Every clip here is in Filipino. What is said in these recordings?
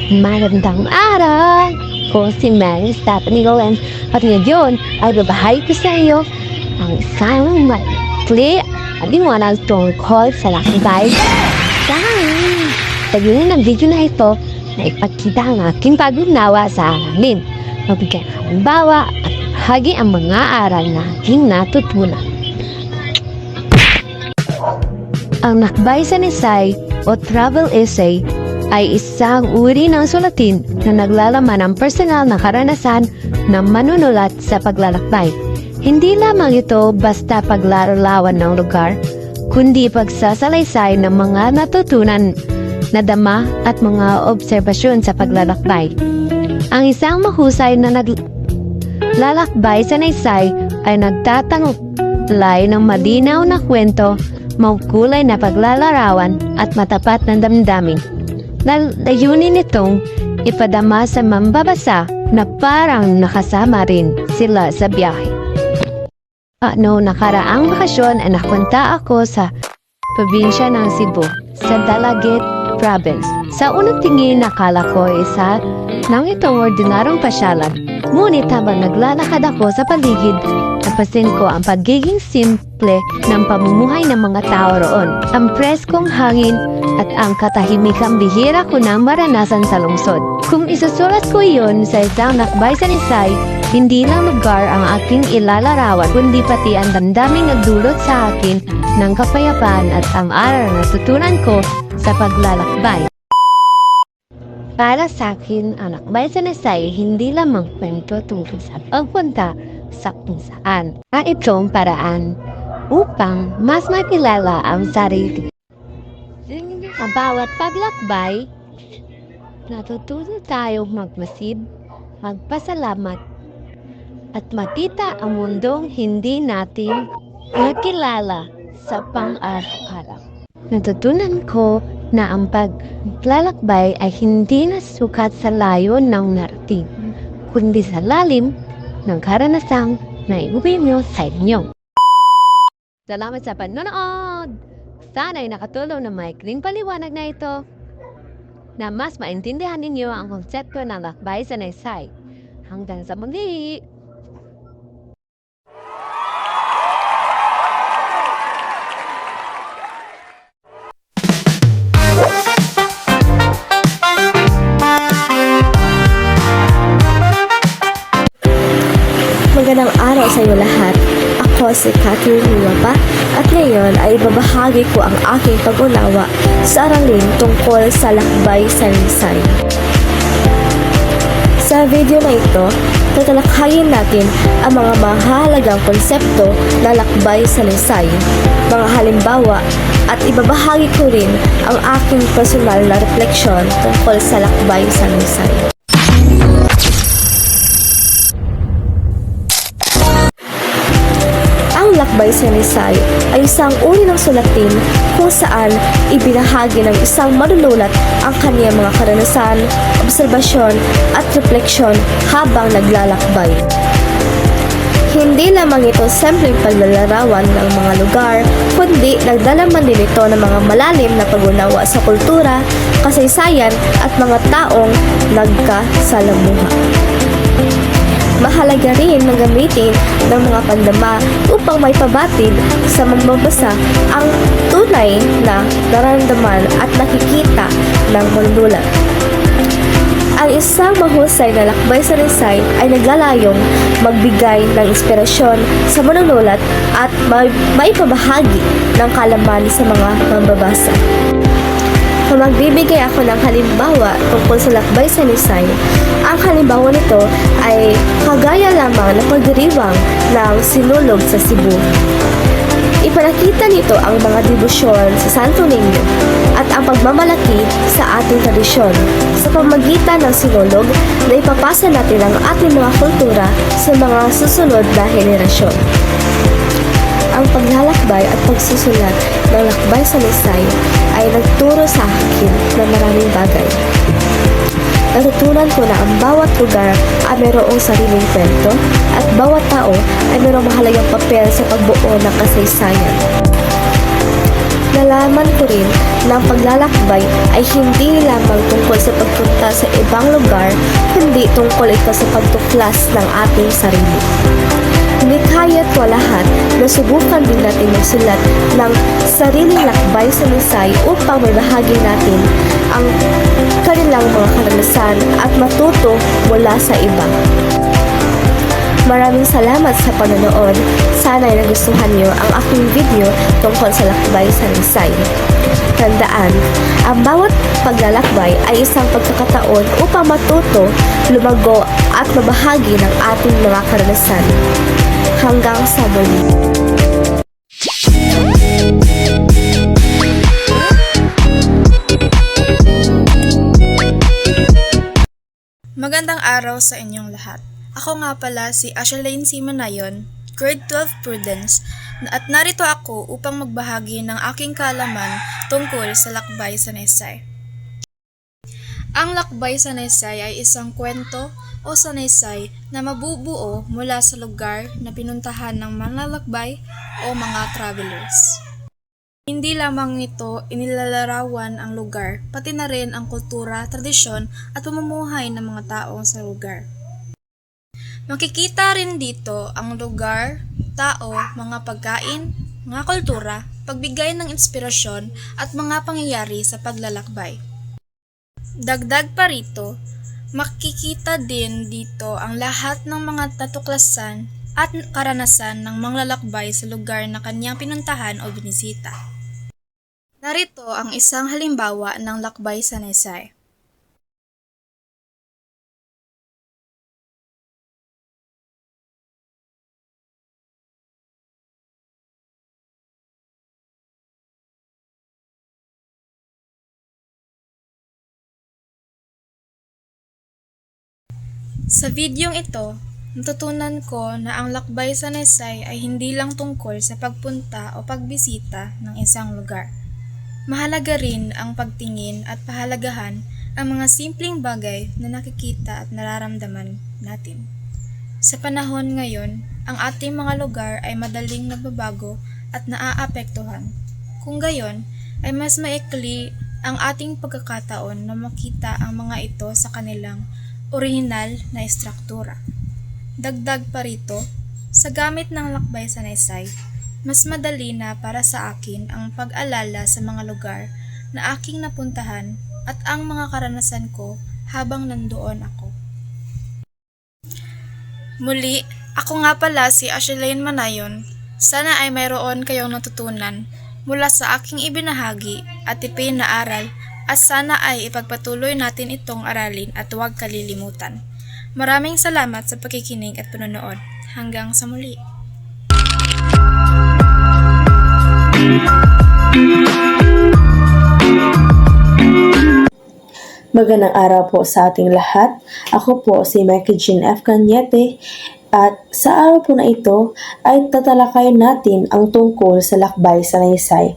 Magandang araw! Ako si Mary Stephanie Golan at ngayon ay babahay ko sa iyo ang isang maikli at liwanag tungkol sa lakbay sa hangin. Sa yun ng video na ito na ipagkita ang aking pag-unawa sa hangin. Magbigay ng halimbawa at bahagi ang mga aral na aking natutunan. Ang lakbay sa Nisay o travel essay ay isang uri ng sulatin na naglalaman ng personal na karanasan ng manunulat sa paglalakbay. Hindi lamang ito basta paglalarawan ng lugar, kundi pagsasalaysay ng mga natutunan na dama at mga obserbasyon sa paglalakbay. Ang isang mahusay na naglalakbay sa Nisay ay nagtatanglay ng malinaw na kwento, maukulay na paglalarawan at matapat na damdamin. Layunin nitong ipadama sa mambabasa na parang nakasama rin sila sa biyahe. Nakaraang bakasyon ay napunta ako sa probinsya ng Cebu, sa Dalaget Province. Sa unang tingin, nakala ko isa nang itong ordinarong pasyalan. Ngunit habang naglalakad ako sa paligid, napansin ko ang pagiging simple ng pamumuhay ng mga tao roon. Ang preskong hangin at ang katahimikang bihira ko nang maranasan sa lungsod. Kung isusulat ko iyon sa isang lakbay sa Nisay, hindi lang lugar ang aking ilalarawan, kundi pati ang damdaming nagdulot sa akin ng kapayapaan at ang aral na natutunan ko sa paglalakbay. Para sa akin, ang lakbay sa Nisay hindi lamang kwento tungkol sa pagpunta sa kung saan. Itong paraan upang mas makilala ang sarili. Sa bawat paglakbay, natututo tayong magmasid, magpasalamat, at makita ang mundong hindi natin nakilala sa pang-araw-araw. Natutunan ko na ang paglalakbay ay hindi nasukat sa layo ng narating, kundi sa lalim ng karanasang naiuwi nyo sa inyo. Salamat sa panonood! Sana'y nakatulong na maikling paliwanag na ito na mas maintindihan ninyo ang konsepto ng lakbay sa Nisay. Hanggang sa muli! Magandang araw sa iyo lahat. Ako si Catherine Liwapa at ngayon ay ibabahagi ko ang aking pag-unawa sa aralin tungkol sa lakbay sa Nisay. Sa video na ito, tatalakhayin natin ang mga mahalagang konsepto na lakbay sa Nisay, mga halimbawa at ibabahagi ko rin ang aking personal na refleksyon tungkol sa lakbay sa Nisay. Lakbay sa Nisay ay isang uri ng sulatin kung saan ibinahagi ng isang manunulat ang kanyang mga karanasan, obserbasyon at refleksyon habang naglalakbay. Hindi lamang ito simpleng paglalarawan ng mga lugar, kundi nagdalaman din ito ng mga malalim na pag-unawa sa kultura, kasaysayan at mga taong nagkasalamuha. Mahalaga rin na gamitin ng mga pandama upang may pabatid sa mambabasa ang tunay na nararamdaman at nakikita ng manunulat. Ang isang mahusay na lakbay sa Nisay ay naglalayong magbigay ng inspirasyon sa manunulat at maipabahagi ng kaalaman sa mga mambabasa. Kung magbibigay ako ng halimbawa tungkol sa lakbay sa Nisay, ang halimbawa nito ay kagaya lamang ng pagdiriwang ng sinulog sa Cebu. Ipinakita nito ang mga debosyon sa Santo Niño at ang pagmamalaki sa ating tradisyon sa pamamagitan ng sinulog na ipapasa natin ang ating mga kultura sa mga susunod na henerasyon. Ang paglalakbay at pagsusulat ng lakbay sa Nisay ay nagturo sa akin ng maraming bagay. Natutunan ko na ang bawat lugar ay mayroong sariling kwento at bawat tao ay mayroong mahalagang papel sa pagbuo ng kasaysayan. nalaman ko rin na ang paglalakbay ay hindi lamang tungkol sa pagpunta sa ibang lugar, kundi tungkol ito sa pagtuklas ng ating sarili. Ngunit kaya't walahat, nasubukan din natin magsulat ng sariling lakbay sa lisay upang may bahagi natin ang kanilang mga karanasan at matuto mula sa iba. Maraming salamat sa panonood. Sana ay nagustuhan niyo ang aking video tungkol sa lakbay sa lisay. Tandaan, ang bawat paglalakbay ay isang pagkakataon upang matuto, lumago at mabahagi ng ating mga karanasan. Hanggang sa muli. Magandang araw sa inyong lahat. Ako nga pala si Ashlane C. Manayon, Grade 12 Prudence, at narito ako upang magbahagi ng aking kaalaman tungkol sa lakbay sa Naysay. Ang lakbay sa Naysay ay isang kwento o sanaysay na mabubuo mula sa lugar na pinuntahan ng mga lakbay o mga travelers. Hindi lamang ito inilalarawan ang lugar, pati na rin ang kultura, tradisyon at pamumuhay ng mga tao sa lugar. Makikita rin dito ang lugar, tao, mga pagkain, mga kultura, pagbigay ng inspirasyon at mga pangyayari sa paglalakbay. Dagdag pa rito, makikita din dito ang lahat ng mga natuklasan at karanasan ng manglalakbay sa lugar na kanyang pinuntahan o binisita. Narito ang isang halimbawa ng lakbay sa Naysay. Sa videong ito, natutunan ko na ang lakbay sa Naysay ay hindi lang tungkol sa pagpunta o pagbisita ng isang lugar. Mahalaga rin ang pagtingin at pahalagahan ang mga simpleng bagay na nakikita at nararamdaman natin. Sa panahon ngayon, ang ating mga lugar ay madaling nagbabago at naaapektuhan. Kung gayon, ay mas maikli ang ating pagkakataon na makita ang mga ito sa kanilang orihinal na istruktura. Dagdag pa rito, sa gamit ng lakbay sa Naysay, mas madali na para sa akin ang pag-alala sa mga lugar na aking napuntahan at ang mga karanasan ko habang nandoon ako. Muli, ako nga pala si Ashlane Manayon. Sana ay mayroon kayong natutunan mula sa aking ibinahagi at tipin na aral at sana ay ipagpatuloy natin itong aralin at huwag kalilimutan. Maraming salamat sa pakikinig at panonood. Hanggang sa muli. Magandang araw po sa ating lahat. Ako po si Michael Jean F. Cañete at sa araw po na ito ay tatalakayin natin ang tungkol sa lakbay sa Naysay.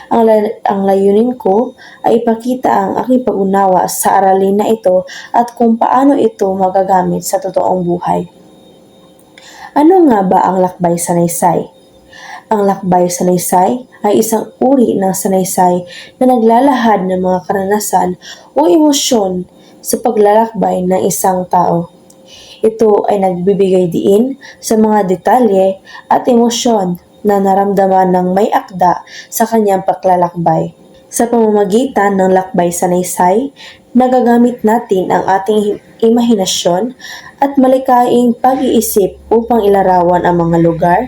Ang layunin ko ay ipakita ang aking pag-unawa sa aralin na ito at kung paano ito magagamit sa totoong buhay. Ano nga ba ang lakbay sa Naysay? Ang lakbay sa Naysay ay isang uri ng sanaysay na naglalahad ng mga karanasan o emosyon sa paglalakbay ng isang tao. Ito ay nagbibigay diin sa mga detalye at emosyon na naramdaman ng may akda sa kanyang paglalakbay. Sa pamamagitan ng lakbay sa Naysay, nagagamit natin ang ating imahinasyon at malikaing pag-iisip upang ilarawan ang mga lugar,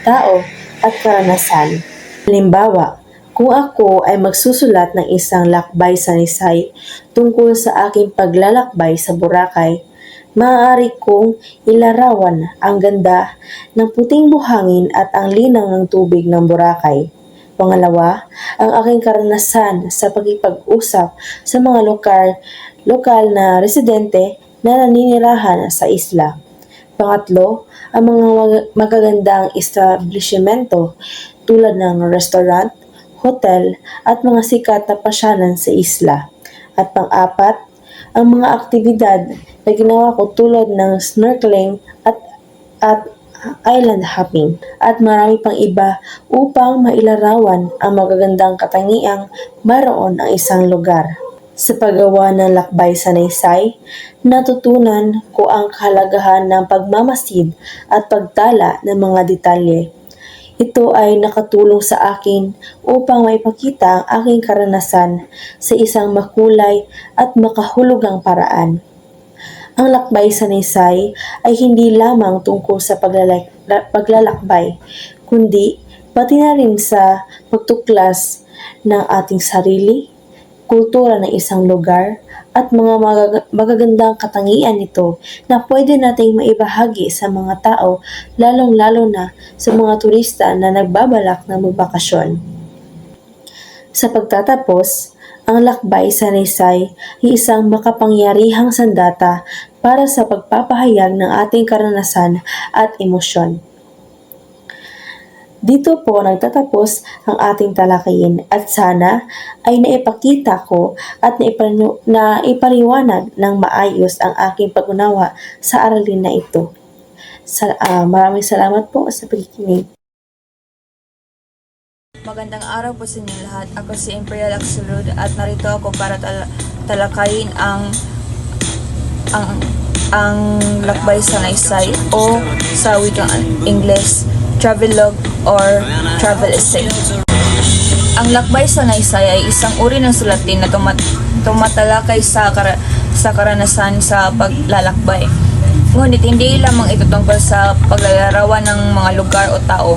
tao, at karanasan. Halimbawa, kung ako ay magsusulat ng isang lakbay sa Naysay tungkol sa aking paglalakbay sa Boracay, maaari kong ilarawan ang ganda ng puting buhangin at ang linaw ng tubig ng Boracay. Pangalawa, ang aking karanasan sa pakikipag-usap sa mga lokal na residente na naninirahan sa isla. Pangatlo, ang mga magagandang establishmento tulad ng restaurant, hotel at mga sikat na pasyanan sa isla. At pang-apat, ang mga aktibidad na ginawa ko tulad ng snorkeling at island hopping, at marami pang iba upang mailarawan ang magagandang katangiang mayroon ang isang lugar. Sa paggawa ng lakbay sa Naysay, natutunan ko ang kahalagahan ng pagmamasid at pagtala ng mga detalye. Ito ay nakatulong sa akin upang maipakita ang aking karanasan sa isang makulay at makahulugang paraan. Ang lakbay sa Naysay ay hindi lamang tungkol sa paglalakbay, kundi pati na rin sa pagtuklas ng ating sarili, kultura ng isang lugar, at mga magagandang katangian nito na pwede nating maibahagi sa mga tao, lalong-lalo na sa mga turista na nagbabalak na magbakasyon. Sa pagtatapos, ang lakbay sa Naysay ay isang makapangyarihang sandata para sa pagpapahayag ng ating karanasan at emosyon. Dito po nagtatapos ang ating talakayin at sana ay naipakita ko at naipaliwanag ng maayos ang aking pag-unawa sa aralin na ito. Maraming salamat po sa pakikinig. Magandang araw po sa inyo lahat. Ako si Imperial Axelrod at narito ako para talakayin ang lakbay sa Naysay o sa wikang English, travelogue or travel essay. Ang lakbay sa Naysay ay isang uri ng sulatin na tumatalakay sa karanasan sa paglalakbay. Ngunit hindi lamang ito tungkol sa paglalarawan ng mga lugar o tao.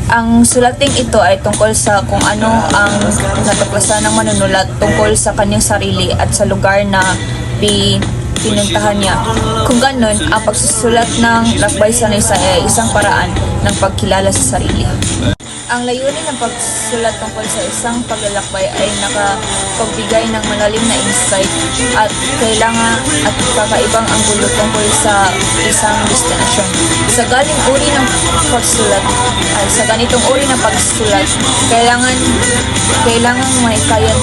Ang sulating ito ay tungkol sa kung ano ang natuklasan ng manunulat tungkol sa kanyang sarili at sa lugar na pinuntahan niya. Kung ganun, ang pagsusulat ng lakbay sa Naysay ay isang paraan ng pagkilala sa sarili. Ang layunin ng pagsulat tungkol sa isang paglalakbay ay nakapagbigay ng malalim na insight at kailangan at kakaibang anggulo tungkol sa isang destinasyon. Sa ganitong uri ng pagsulat, kailangan mahikayat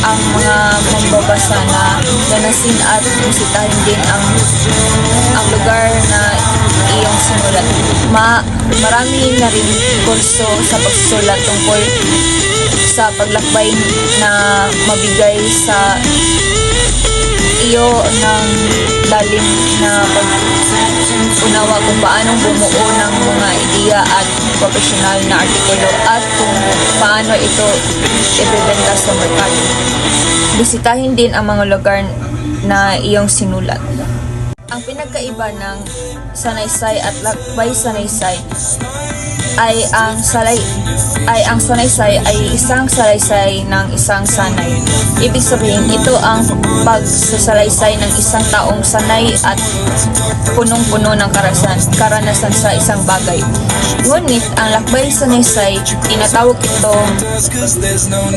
ang mga mambabasa na ganasin at bisitahin din ang lugar na iyong sinulat. Marami na rin kurso sa pagsusulat tungkol sa paglakbay na mabigay sa iyo ng lalim na pag-unawa kung paanong bumuo ng mga ideya at profesional na artikulo at kung paano ito ibebenta sa merkado. Bisitahin din ang mga lugar na iyong sinulat. Ang pinagkaiba ng sanaysay at lakbay sanaysay ay ang sanaysay ay isang salaysay ng isang sanay. Ibig sabihin, ito ang pagsasalaysay ng isang taong sanay at punong-puno ng karanasan sa isang bagay. Ngunit ang lakbay sanaysay, tinatawag itong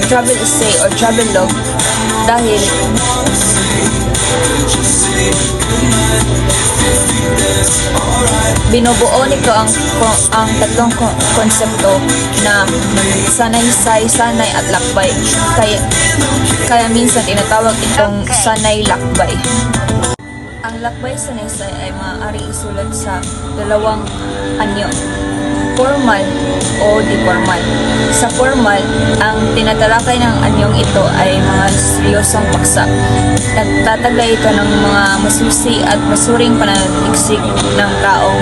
travel essay or travelogue dahil binubuo nito ang tatlong konsepto na sanaysay, sanay at lakbay. Kaya minsan tinatawag itong sanay-lakbay. Ang lakbay sanaysay ay maaari isulat sa dalawang anyo, formal o di-formal. Sa formal, ang tinatalakay ng anyong ito ay mga seryosong paksa. Nagtataglay ito ng mga masusi at masuring pananaliksik ng taong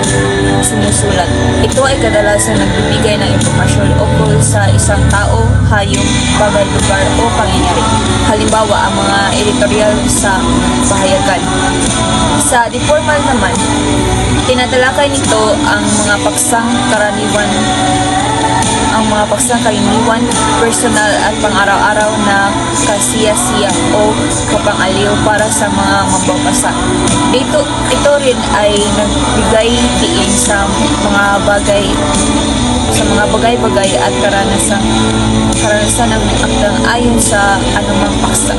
sumusulat. Ito ay kadalasan nagbibigay ng impormasyon ukol sa isang tao, hayop, bagay, lugar o pangyayari. Halimbawa, ang mga editorial sa pahayagan. Sa di-formal naman, tinatalakay nito ang mga paksang karaniwan, personal at pang-araw-araw na kasiya-siya o kapang-aliw para sa mga mambabasa. Ito rin ay nagbigay diin sa mga bagay-bagay at karanasan ng akdang ayon sa anumang paksa.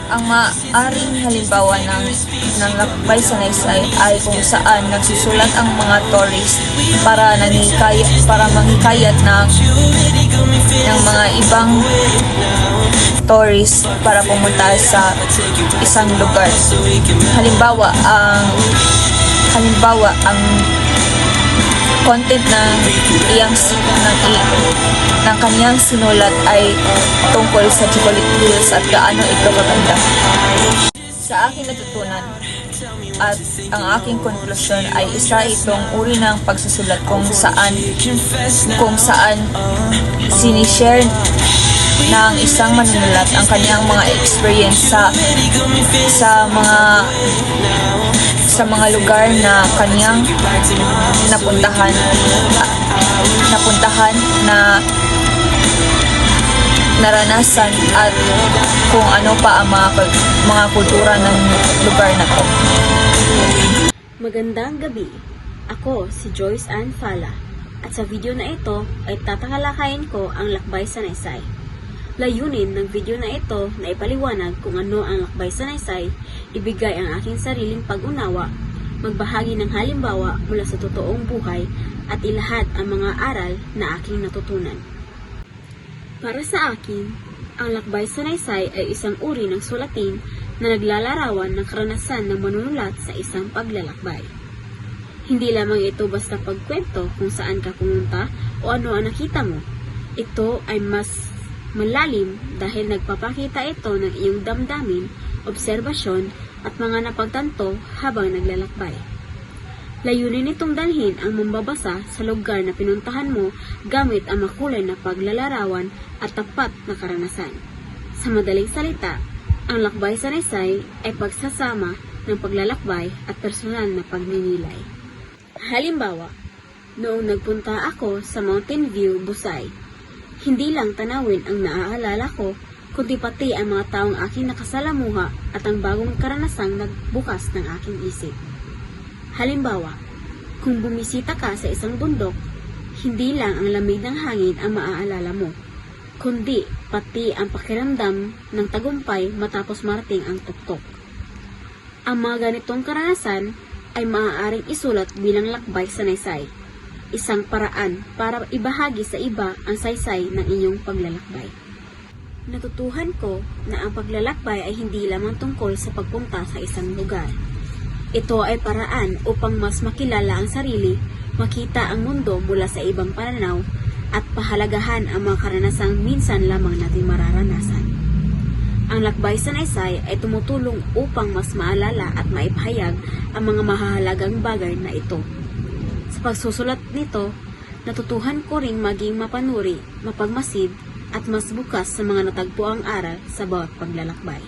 Ang maaaring halimbawa ng lakbay sanaysay ay kung saan nagsusulat ang mga tourist para manghikayat ng mga ibang tourist para pumunta sa isang lugar. Halimbawa, ang Halimbawa, ang content ng kaniyang sinulat ay tungkol sa chocolate hills at gaano ito kaganda. Sa aking natutunan at ang aking konklusyon ay isa itong uri ng pagsusulat kung saan sinishare ng isang manunulat ang kanyang mga experience sa mga lugar na kanyang napuntahan na naranasan at kung ano pa ang mga kultura ng lugar na to. Magandang gabi. Ako si Joyce Ann Fala at sa video na ito ay tatalakayin ko ang lakbay sa Naysay. Layunin ng video na ito na ipaliwanag kung ano ang lakbay sa Naysay, ibigay ang aking sariling pag-unawa, magbahagi ng halimbawa mula sa totoong buhay at ilahad ang mga aral na aking natutunan. Para sa akin, ang lakbay sa Naysay ay isang uri ng sulatin na naglalarawan ng karanasan ng manunulat sa isang paglalakbay. Hindi lamang ito basta pagkwento kung saan ka pumunta o ano ang nakita mo. Ito ay mas malalim dahil nagpapakita ito ng iyong damdamin, obserbasyon at mga napagtanto habang naglalakbay. Layunin nitong dalhin ang mambabasa sa lugar na pinuntahan mo gamit ang makulay na paglalarawan at tapat na karanasan. Sa madaling salita, ang lakbay sa Naysay ay pagsasama ng paglalakbay at personal na pagninilay. Halimbawa, noong nagpunta ako sa Mountain View, Busay, hindi lang tanawin ang naaalala ko, kundi pati ang mga taong aking nakasalamuha at ang bagong karanasang nagbukas ng aking isip. Halimbawa, kung bumisita ka sa isang bundok, hindi lang ang lamig ng hangin ang maaalala mo, kundi pati ang pakiramdam ng tagumpay matapos marating ang tuktok. Ang mga ganitong karanasan ay maaaring isulat bilang lakbay sa Naysay, isang paraan para ibahagi sa iba ang saysay ng inyong paglalakbay. Natutuhan ko na ang paglalakbay ay hindi lamang tungkol sa pagpunta sa isang lugar. Ito ay paraan upang mas makilala ang sarili, makita ang mundo mula sa ibang pananaw, at pahalagahan ang mga karanasang minsan lamang natin mararanasan. Ang lakbay sa Naysay ay tumutulong upang mas maalala at maipahayag ang mga mahahalagang bagay na ito. Sa pagsusulat nito, natutuhan ko ring maging mapanuri, mapagmasid, at mas bukas sa mga natagpuang aral sa bawat paglalakbay.